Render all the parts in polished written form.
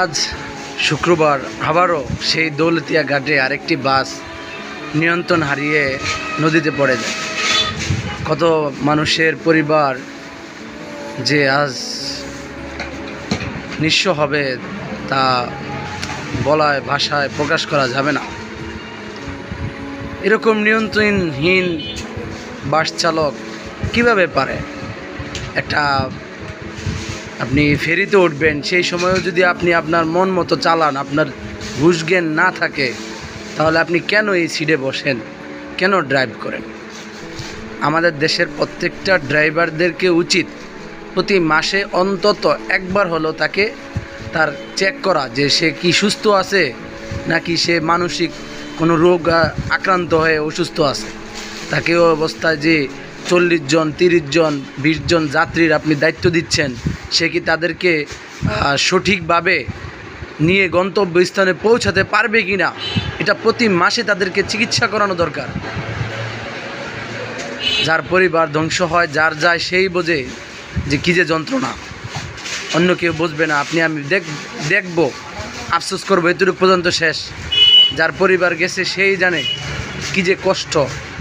আজ শুক্রবার আবারও সেই দৌলতিয়া ঘাটে আরেকটি বাস নিয়ন্ত্রণ হারিয়ে নদীতে পড়ে যায়। কত মানুষের পরিবার যে আজ নিঃস্ব হবে তা বলায় ভাষায় প্রকাশ করা যাবে না। এরকম নিয়ন্ত্রণহীন বাস চালক কীভাবে পারে? আপনি ফেরিতে উঠবেন, সেই সময়ও যদি আপনি আপনার মন মতো চালান, আপনার হুঁশ জ্ঞান না থাকে, তাহলে আপনি কেন এই সিটে বসেন, কেন ড্রাইভ করেন? আমাদের দেশের প্রত্যেকটা ড্রাইভারদেরকে উচিত প্রতি মাসে অন্তত একবার হলো তাকে তার চেক করা যে সে কি সুস্থ আছে নাকি সে মানসিক কোনো রোগ আক্রান্ত হয়ে অসুস্থ আছে। তাকে ওই অবস্থায় যে 40 জন 30 জন 20 জন যাত্রীর আপনি দায়িত্ব দিচ্ছেন, সে কি তাদেরকে সঠিকভাবে নিয়ে গন্তব্যস্থানে পৌঁছাতে পারবে কি না, এটা প্রতি মাসে তাদেরকে চিকিৎসা করানো দরকার। যার পরিবার ধ্বংস হয়, যার যায় সেই বোঝে যে কী যে যন্ত্রণা, অন্য কেউ বুঝবে না। আমি দেখব, আফসোস করবো, এতটুকু পর্যন্ত শেষ। যার পরিবার গেছে সেই জানে কী যে কষ্ট,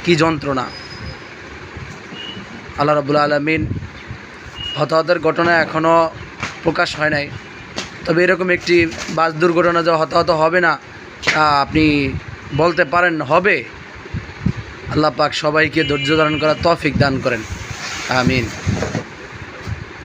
কী যন্ত্রণা। আল্লাহ রাব্বুল আলামিন হতাহতের ঘটনা এখনও প্রকাশ হয় নাই, তবে এরকম একটি বাস দুর্ঘটনা যা হতাহত হবে না আপনি বলতে পারেন হবে। আল্লাহ পাক সবাইকে ধৈর্য ধারণ করার তৌফিক দান করেন, আমিন।